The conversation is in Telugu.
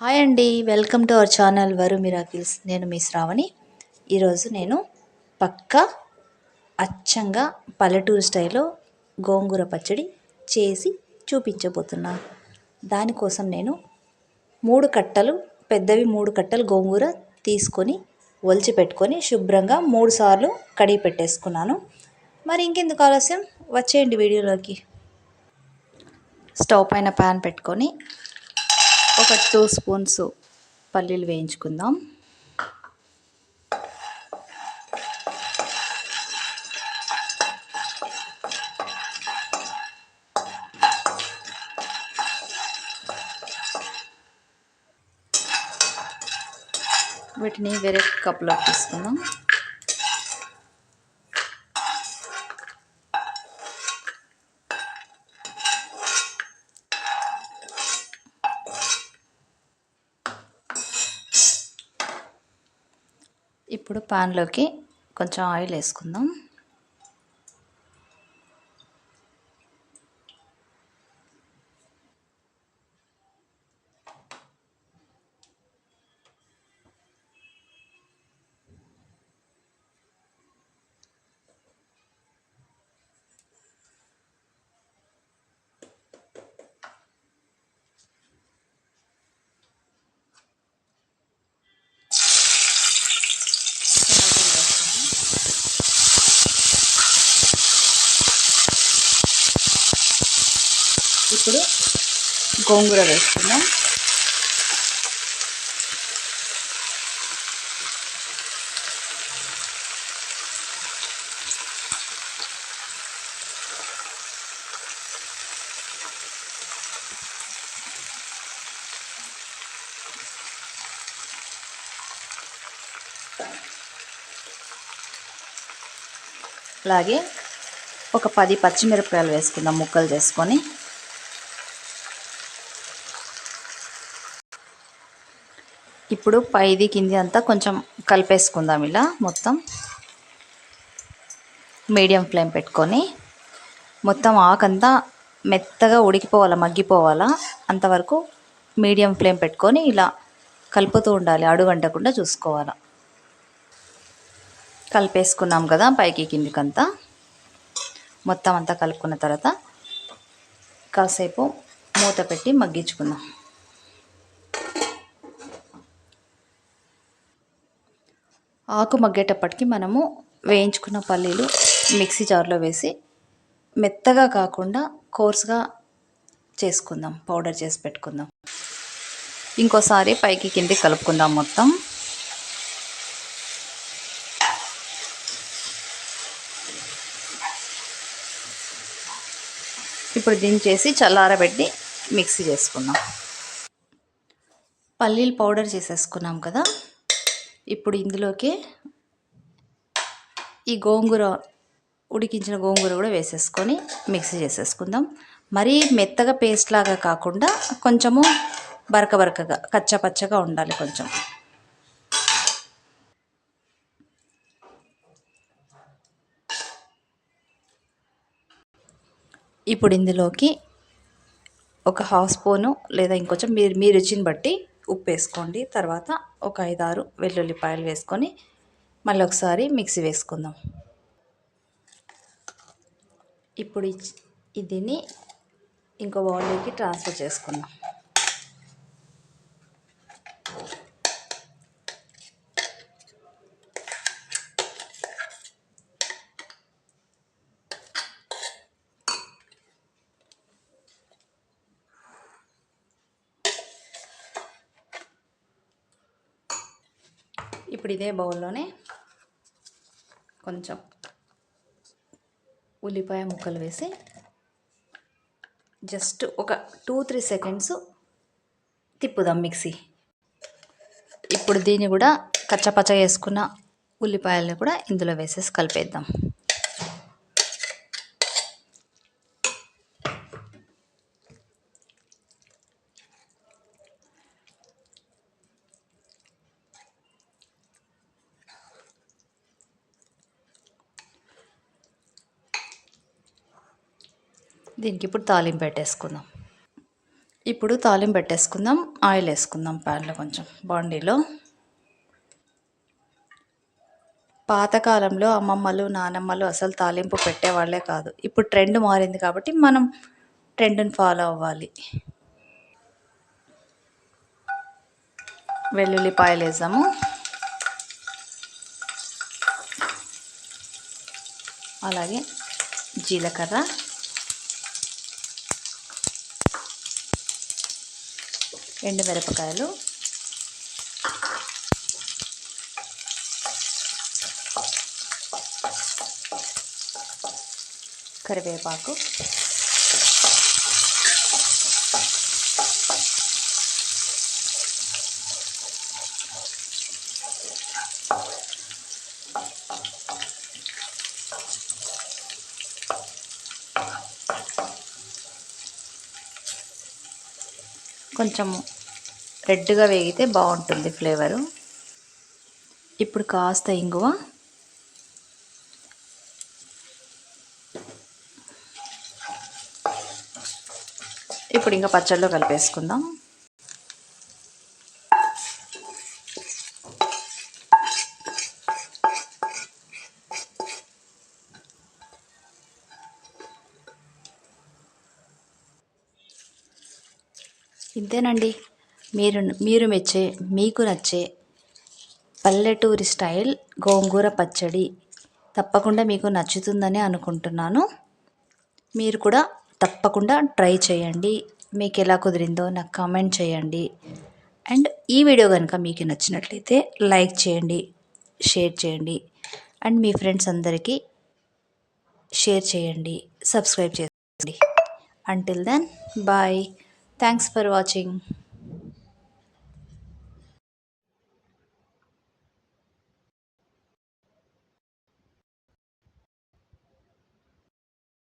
హాయ్ అండి, వెల్కమ్ టు అవర్ ఛానల్ వరు మిరాకిల్స్. నేను మీ శ్రావణి. ఈరోజు నేను పక్కా అచ్చంగా పల్లెటూరు స్టైల్లో గోంగూర పచ్చడి చేసి చూపించబోతున్నా. దానికోసం నేను 3 కట్టలు, పెద్దవి 3 కట్టలు గోంగూర తీసుకొని ఒలిచి పెట్టుకొని శుభ్రంగా 3 సార్లు కడిగి పెట్టేసుకున్నాను. మరి ఇంకెందుకు ఆలస్యం, వచ్చేయండి వీడియోలోకి. స్టవ్ పైన ప్యాన్ పెట్టుకొని ఒక 2 స్పూన్స్ పల్లీలు వేయించుకుందాం. వీటిని వేరే కప్లో తీసుకుందాం. ఇప్పుడు పాన్లోకి కొంచెం ఆయిల్ వేసుకుందాం. ఇప్పుడు గోంగూర వేసుకుందాం. అలాగే ఒక 10 పచ్చిమిరపకాయలు వేసుకుందాం ముక్కలు చేసుకొని. ఇప్పుడు పైది కింది అంతా కొంచెం కలిపేసుకుందాం. ఇలా మొత్తం మీడియం ఫ్లేమ్ పెట్టుకొని మొత్తం ఆకంతా మెత్తగా ఉడికిపోవాలా, మగ్గిపోవాలా, అంతవరకు మీడియం ఫ్లేమ్ పెట్టుకొని ఇలా కలుపుతూ ఉండాలి, అడుగంటకుండా చూసుకోవాలా. కలిపేసుకున్నాం కదా పైకి కిందికంతా. మొత్తం అంతా కలుపుకున్న తర్వాత కాసేపు మూత పెట్టి మగ్గించుకుందాం. ఆకు మగ్గేటప్పటికి మనము వేయించుకున్న పల్లీలు మిక్సీ జార్లో వేసి మెత్తగా కాకుండా కోర్స్గా చేసుకుందాం, పౌడర్ చేసి పెట్టుకుందాం. ఇంకోసారి పైకి కింది కలుపుకుందాం మొత్తం. ఇప్పుడు దించేసి చల్లారబెట్టి మిక్సీ చేసుకుందాం. పల్లీలు పౌడర్ చేసేసుకున్నాం కదా. ఇప్పుడు ఇందులోకి ఈ గోంగూర, ఉడికించిన గోంగూర కూడా వేసేసుకొని మిక్సీ చేసేసుకుందాం. మరీ మెత్తగా పేస్ట్ లాగా కాకుండా కొంచెము బరకగా కచ్చపచ్చగా ఉండాలి కొంచెం. ఇప్పుడు ఇందులోకి ఒక 1/2 స్పూను లేదా ఇంకొంచెం మీ రుచిని బట్టి ఉప్పు వేసుకోండి. తర్వాత ఒక 5-6 వెల్లుల్లిపాయలు వేసుకొని మళ్ళీ ఒకసారి మిక్సీ వేసుకుందాం. ఇప్పుడు దీన్ని ఇంకో బౌల్లోకి ట్రాన్స్ఫర్ చేసుకుందాం. ఇప్పుడు ఇదే బౌల్లోనే కొంచెం ఉల్లిపాయ ముక్కలు వేసి జస్ట్ ఒక 2-3 సెకండ్స్ తిప్పుదాం మిక్సీ. ఇప్పుడు దీన్ని కూడా కచ్చపచ్చ వేసుకున్న ఉల్లిపాయలను కూడా ఇందులో వేసేసి కలిపేద్దాం. దీనికి ఇప్పుడు తాలింపు పెట్టేసుకుందాం. ఇప్పుడు తాలింపు పెట్టేసుకుందాం. ఆయిల్ వేసుకుందాం ప్యాన్లో కొంచెం బాండీలో. పాతకాలంలో అమ్మమ్మలు నానమ్మలు అసలు తాలింపు పెట్టేవాళ్ళే కాదు. ఇప్పుడు ట్రెండ్ మారింది కాబట్టి మనం ట్రెండ్ని ఫాలో అవ్వాలి. వెల్లుల్లిపాయలు వేసాము, అలాగే జీలకర్ర, ఎండుమిరపకాయలు, కరివేపాకు, కొంచెం రెడ్గా వేగితే బాగుంటుంది ఫ్లేవరు. ఇప్పుడు కాస్త ఇంగువ, ఇప్పుడు ఇంకా పచ్చడిలో కలిపేసుకుందాం. ఇంతేనండి, మీరు మెచ్చే, మీకు నచ్చే పల్లెటూరి స్టైల్ గోంగూర పచ్చడి. తప్పకుండా మీకు నచ్చుతుందని అనుకుంటున్నాను. మీరు కూడా తప్పకుండా ట్రై చేయండి. మీకు ఎలా కుదిరిందో నాకు కామెంట్ చేయండి. అండ్ ఈ వీడియో కనుక మీకు నచ్చినట్లయితే లైక్ చేయండి, షేర్ చేయండి, అండ్ మీ ఫ్రెండ్స్ అందరికీ షేర్ చేయండి, సబ్స్క్రైబ్ చేసుకోండి. Until then bye. Thanks for watching.